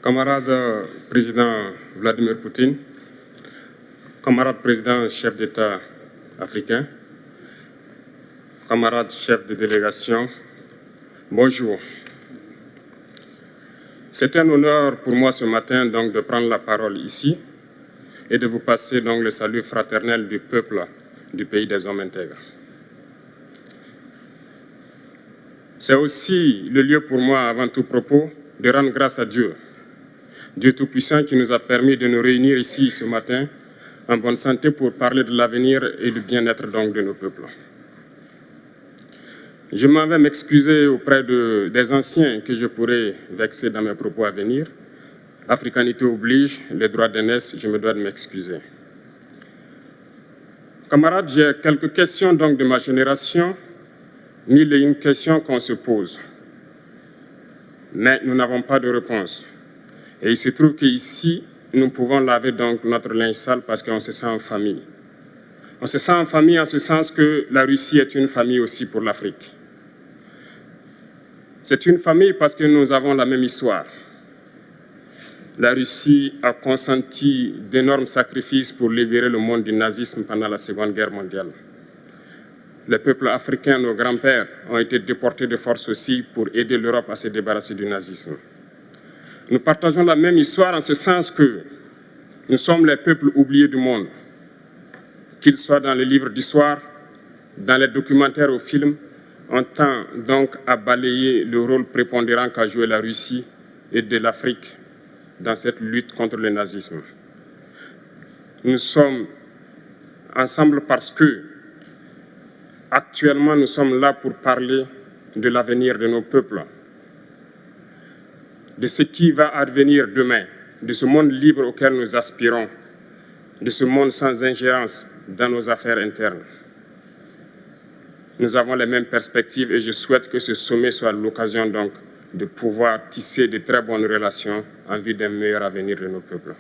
Camarade président Vladimir Poutine, camarade président chef d'État africain, camarades chefs de délégation, bonjour. C'est un honneur pour moi ce matin donc de prendre la parole ici et de vous passer donc le salut fraternel du peuple du pays des hommes intègres. C'est aussi le lieu pour moi, avant tout propos, de rendre grâce à Dieu, Dieu Tout-Puissant qui nous a permis de nous réunir ici ce matin en bonne santé pour parler de l'avenir et du bien-être donc de nos peuples. Je m'en vais m'excuser auprès des anciens que je pourrais vexer dans mes propos à venir. Africanité oblige, les droits d'aînesse, je me dois de m'excuser. Camarades, j'ai quelques questions donc de ma génération, mille et une questions qu'on se pose. Mais nous n'avons pas de réponse. Et il se trouve qu'ici, nous pouvons laver donc notre linge sale parce qu'on se sent en famille. On se sent en famille en ce sens que la Russie est une famille aussi pour l'Afrique. C'est une famille parce que nous avons la même histoire. La Russie a consenti d'énormes sacrifices pour libérer le monde du nazisme pendant la Seconde Guerre mondiale. Les peuples africains, nos grands-pères, ont été déportés de force aussi pour aider l'Europe à se débarrasser du nazisme. Nous partageons la même histoire en ce sens que nous sommes les peuples oubliés du monde, qu'ils soient dans les livres d'histoire, dans les documentaires ou films, on tend donc à balayer le rôle prépondérant qu'a joué la Russie et de l'Afrique dans cette lutte contre le nazisme. Nous sommes ensemble parce que, actuellement, nous sommes là pour parler de l'avenir de nos peuples, de ce qui va advenir demain, de ce monde libre auquel nous aspirons, de ce monde sans ingérence dans nos affaires internes. Nous avons les mêmes perspectives et je souhaite que ce sommet soit l'occasion donc de pouvoir tisser de très bonnes relations en vue d'un meilleur avenir de nos peuples.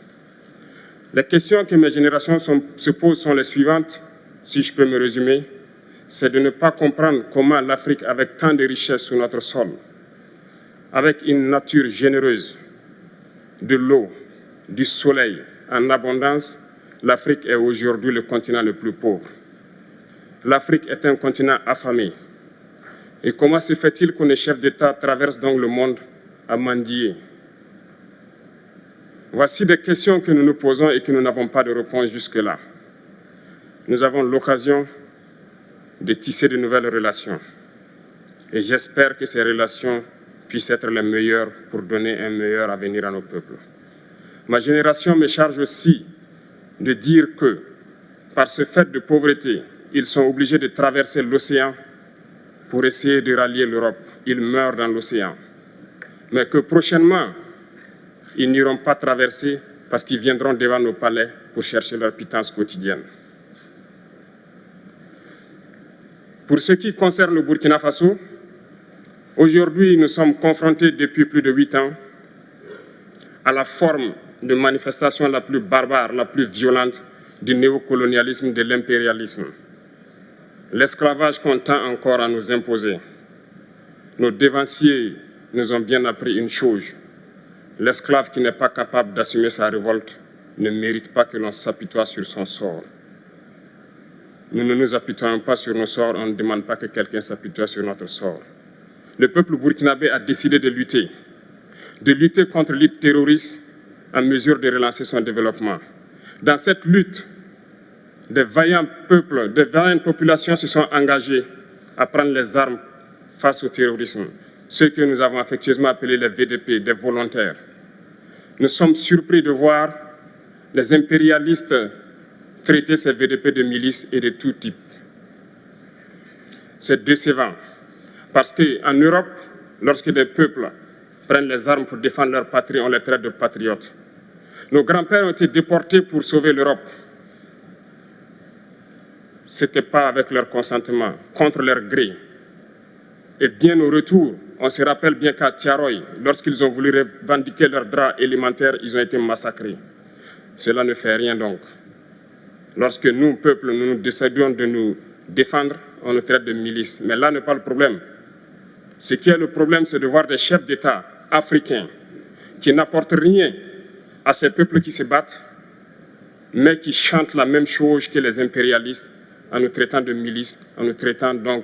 Les questions que mes générations se posent sont les suivantes, si je peux me résumer, c'est de ne pas comprendre comment l'Afrique, avec tant de richesses sous notre sol, avec une nature généreuse, de l'eau, du soleil en abondance, l'Afrique est aujourd'hui le continent le plus pauvre. L'Afrique est un continent affamé. Et comment se fait-il que les chefs d'État traversent donc le monde à mendier? Voici des questions que nous nous posons et que nous n'avons pas de réponse jusque-là. Nous avons l'occasion de tisser de nouvelles relations. Et j'espère que ces relations puissent être les meilleures pour donner un meilleur avenir à nos peuples. Ma génération me charge aussi de dire que, par ce fait de pauvreté, ils sont obligés de traverser l'océan pour essayer de rallier l'Europe. Ils meurent dans l'océan. Mais que prochainement, ils n'iront pas traverser parce qu'ils viendront devant nos palais pour chercher leur pitance quotidienne. Pour ce qui concerne le Burkina Faso, aujourd'hui, nous sommes confrontés depuis plus de 8 ans à la forme de manifestation la plus barbare, la plus violente du néocolonialisme, de l'impérialisme. L'esclavage qu'on tend encore à nous imposer. Nos dévanciers nous ont bien appris une chose. L'esclave qui n'est pas capable d'assumer sa révolte ne mérite pas que l'on s'apitoie sur son sort. Nous ne nous apitoyons pas sur nos sorts, on ne demande pas que quelqu'un s'apitoie sur notre sort. Le peuple burkinabé a décidé de lutter contre l'île terroriste en mesure de relancer son développement. Dans cette lutte, des vaillants peuples, des vaillantes populations se sont engagées à prendre les armes face au terrorisme, ceux que nous avons affectueusement appelés les VDP, des volontaires. Nous sommes surpris de voir les impérialistes traiter ces VDP de milices et de tout type. C'est décevant, parce qu'en Europe, lorsque des peuples prennent les armes pour défendre leur patrie, on les traite de patriotes. Nos grands-pères ont été déportés pour sauver l'Europe. Ce n'était pas avec leur consentement, contre leur gré. Et bien au retour, on se rappelle bien qu'à Tiaroy, lorsqu'ils ont voulu revendiquer leurs droits élémentaires, ils ont été massacrés. Cela ne fait rien donc. Lorsque nous, peuple, nous décidons de nous défendre, on nous traite de milices. Mais là n'est pas le problème. Ce qui est le problème, c'est de voir des chefs d'État africains qui n'apportent rien à ces peuples qui se battent, mais qui chantent la même chose que les impérialistes en nous traitant de milices, en nous traitant donc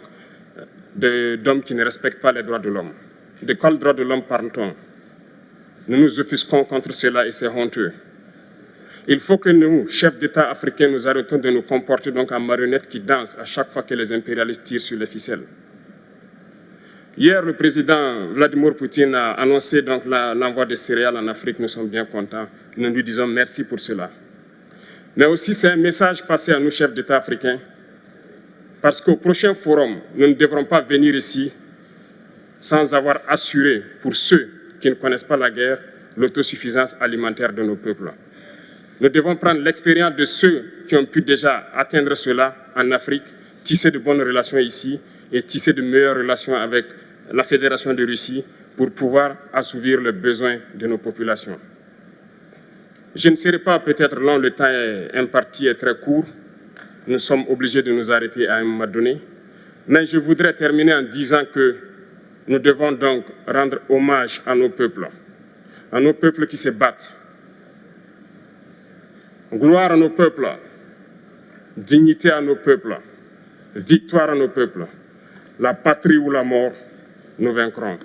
d'hommes qui ne respectent pas les droits de l'homme. De quels droits de l'homme parle-t-on? Nous nous offusquons contre cela et c'est honteux. Il faut que nous, chefs d'État africains, nous arrêtons de nous comporter donc en marionnettes qui dansent à chaque fois que les impérialistes tirent sur les ficelles. Hier, le président Vladimir Poutine a annoncé donc l'envoi de céréales en Afrique. Nous sommes bien contents. Nous lui disons merci pour cela. Mais aussi, c'est un message passé à nous, chefs d'État africains, parce qu'au prochain forum, nous ne devrons pas venir ici sans avoir assuré, pour ceux qui ne connaissent pas la guerre, l'autosuffisance alimentaire de nos peuples. Nous devons prendre l'expérience de ceux qui ont pu déjà atteindre cela en Afrique, tisser de bonnes relations ici et tisser de meilleures relations avec la Fédération de Russie pour pouvoir assouvir les besoins de nos populations. Je ne serai pas peut-être long, le temps imparti est très court. Nous sommes obligés de nous arrêter à un moment donné. Mais je voudrais terminer en disant que nous devons donc rendre hommage à nos peuples qui se battent. Gloire à nos peuples, dignité à nos peuples, victoire à nos peuples. La patrie ou la mort, nous vaincrons.